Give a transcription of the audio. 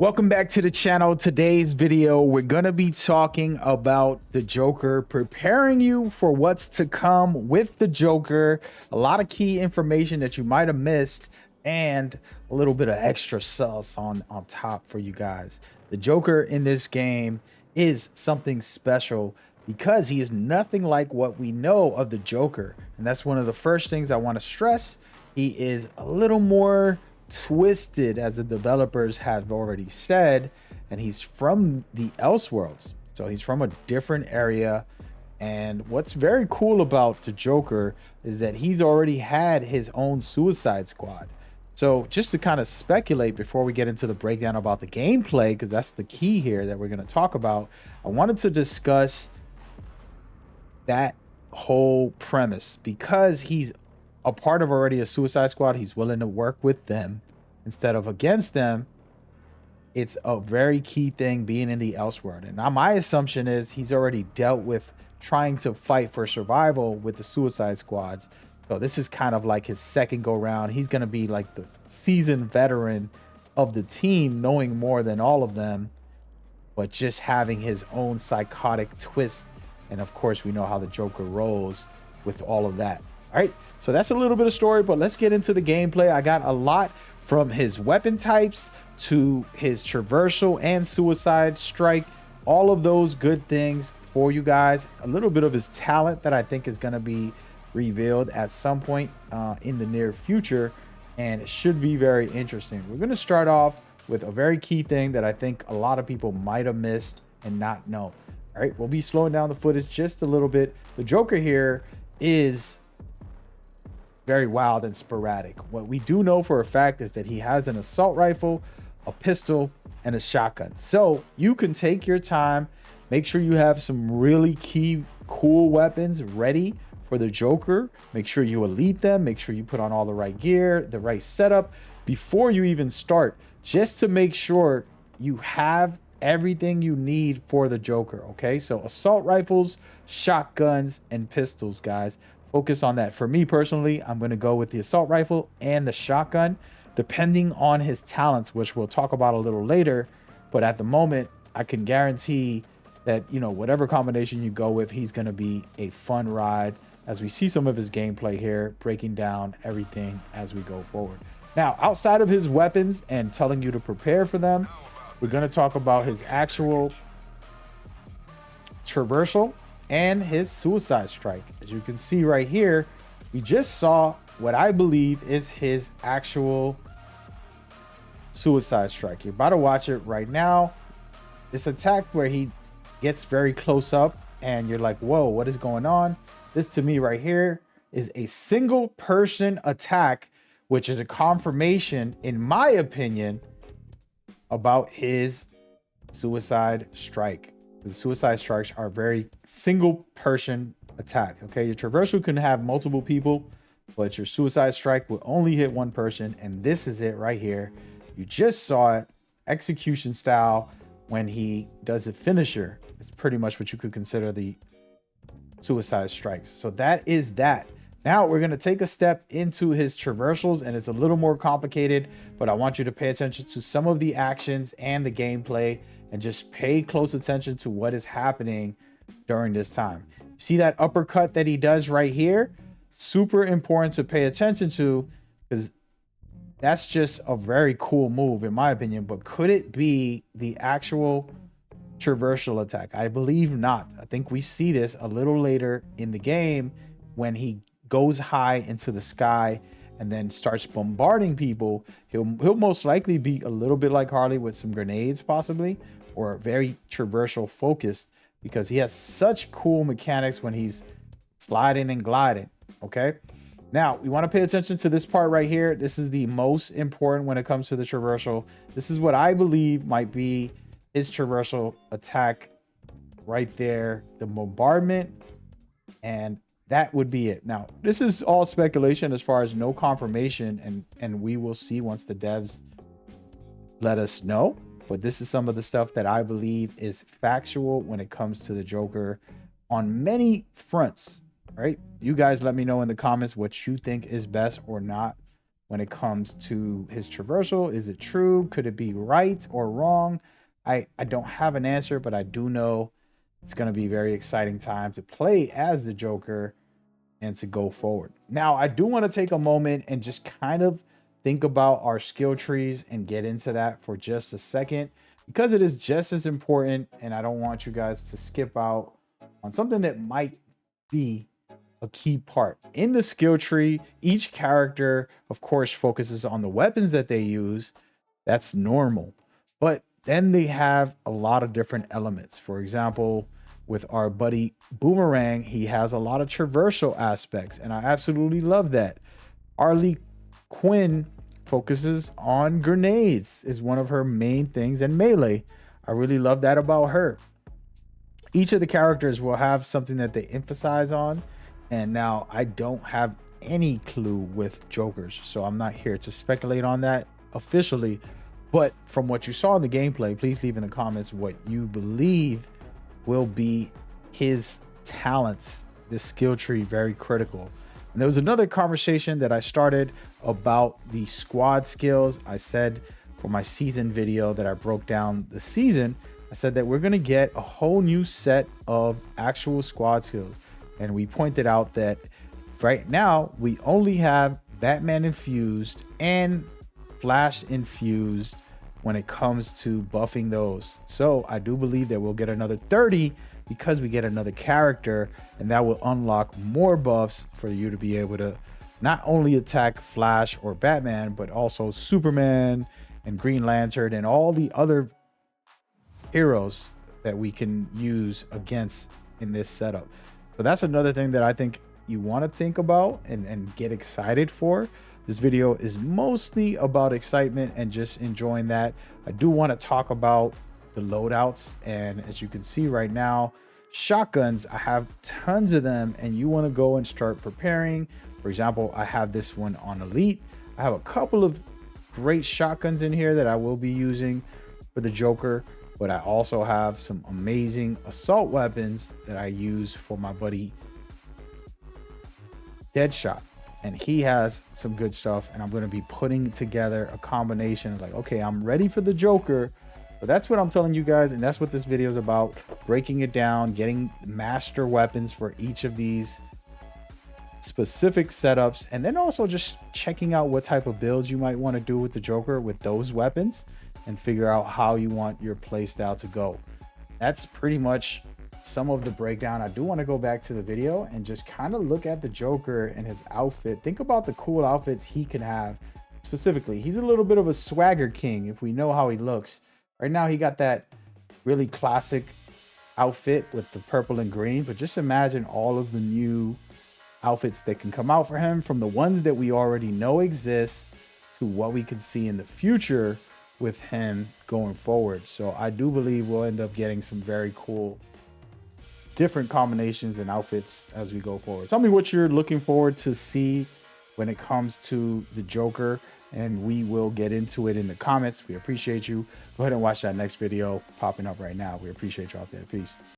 Welcome back to the channel. Today's video, we're going to be talking about the Joker, preparing you for what's to come with the Joker, a lot of key information that you might have missed, and a little bit of extra sauce on top for you guys. The Joker in this game is something special because he is nothing like what we know of the Joker. And that's one of the first things I want to stress. He is a little more twisted, as the developers have already said, and he's from the Elseworlds, so he's from a different area. And what's very cool about the Joker is that he's already had his own Suicide Squad. So just to kind of speculate before we get into the breakdown about the gameplay, because that's the key here that we're going to talk about, I wanted to discuss that whole premise because he's a part of already a Suicide Squad. He's willing to work with them instead of against them. It's a very key thing being in the Elseworld. And now my assumption is he's already dealt with trying to fight for survival with the Suicide Squads. So this is kind of like his second go round. He's going to be like the seasoned veteran of the team, knowing more than all of them, but just having his own psychotic twist. And of course, we know how the Joker rolls with all of that. All right, so that's a little bit of story, but let's get into the gameplay. I got a lot from his weapon types to his traversal and suicide strike, all of those good things for you guys. A little bit of his talent that I think is going to be revealed at some point in the near future, and it should be very interesting. We're going to start off with a very key thing that I think a lot of people might have missed and not know. All right, we'll be slowing down the footage just a little bit. The Joker here is very wild and sporadic. What we do know for a fact is that he has an assault rifle, a pistol, and a shotgun. So you can take your time, make sure you have some really key, cool weapons ready for the Joker. Make sure you elite them, make sure you put on all the right gear, the right setup before you even start, just to make sure you have everything you need for the Joker. Okay, so assault rifles, shotguns, and pistols, guys. Focus on that. For me personally, I'm going to go with the assault rifle and the shotgun, depending on his talents, which we'll talk about a little later. But at the moment, I can guarantee that, you know, whatever combination you go with, he's going to be a fun ride as we see some of his gameplay here, breaking down everything as we go forward. Now, outside of his weapons and telling you to prepare for them, we're going to talk about his actual traversal and his suicide strike. As you can see right here, we just saw what I believe is his actual suicide strike. You're about to watch it right now. This attack where he gets very close up and you're like, whoa, what is going on? This to me right here is a single person attack, which is a confirmation, in my opinion, about his suicide strike. The suicide strikes are very single person attack. Okay, your traversal can have multiple people, but your suicide strike will only hit one person. And this is it right here. You just saw it, execution style, when he does a finisher. It's pretty much what you could consider the suicide strikes. So that is that. Now we're going to take a step into his traversals, and it's a little more complicated, but I want you to pay attention to some of the actions and the gameplay and just pay close attention to what is happening during this time. See that uppercut that he does right here? Super important to pay attention to, because that's just a very cool move in my opinion. But could it be the actual traversal attack? I believe not. I think we see this a little later in the game when he goes high into the sky and then starts bombarding people. He'll most likely be a little bit like Harley with some grenades possibly, or very traversal focused, because he has such cool mechanics when he's sliding and gliding. Okay, now we want to pay attention to this part right here. This is the most important when it comes to the traversal. This is what I believe might be his traversal attack right there, the bombardment, and that would be it. Now, this is all speculation as far as no confirmation, and we will see once the devs let us know. But this is some of the stuff that I believe is factual when it comes to the Joker on many fronts. All right, you guys let me know in the comments what you think is best or not. when it comes to his traversal. Is it true? Could it be right or wrong? I don't have an answer, but I do know it's going to be a very exciting time to play as the Joker and to go forward. Now, I do want to take a moment and just kind of think about our skill trees and get into that for just a second, because it is just as important, and I don't want you guys to skip out on something that might be a key part. In the skill tree, each character, of course, focuses on the weapons that they use. That's normal. But then they have a lot of different elements. For example, with our buddy Boomerang, he has a lot of traversal aspects, and I absolutely love that. Harley Quinn focuses on grenades, is one of her main things, and melee. I really love that about her. Each of the characters will have something that they emphasize on, and now I don't have any clue with Jokers, so I'm not here to speculate on that officially. But from what you saw in the gameplay, please leave in the comments what you believe will be his talents. This skill tree, very critical. And there was another conversation that I started about the squad skills. I said for my season video that I broke down the season, I said that we're going to get a whole new set of actual squad skills. And we pointed out that right now we only have Batman infused and Flash infused when it comes to buffing those. So I do believe that we'll get another 30 because we get another character, and that will unlock more buffs for you to be able to not only attack Flash or Batman, but also Superman and Green Lantern and all the other heroes that we can use against in this setup. So that's another thing that I think you want to think about and get excited for. This video is mostly about excitement and just enjoying that. I do want to talk about the loadouts, and as you can see right now, shotguns, I have tons of them, and you want to go and start preparing. For example, I have this one on Elite. I have a couple of great shotguns in here that I will be using for the Joker, but I also have some amazing assault weapons that I use for my buddy DeadShot, and he has some good stuff, and I'm going to be putting together a combination of like, okay, I'm ready for the Joker. But that's what I'm telling you guys, and that's what this video is about, breaking it down, getting master weapons for each of these specific setups, and then also just checking out what type of builds you might want to do with the Joker with those weapons and figure out how you want your playstyle to go. That's pretty much some of the breakdown. I do want to go back to the video and just kind of look at the Joker and his outfit. Think about the cool outfits he can have. Specifically, he's a little bit of a swagger king if we know how he looks. Right now, he got that really classic outfit with the purple and green, but just imagine all of the new outfits that can come out for him, from the ones that we already know exist to what we can see in the future with him going forward. So I do believe we'll end up getting some very cool different combinations and outfits as we go forward. Tell me what you're looking forward to see when it comes to the Joker, and we will get into it in the comments. We appreciate you. Go ahead and watch that next video popping up right now. We appreciate you out there. Peace.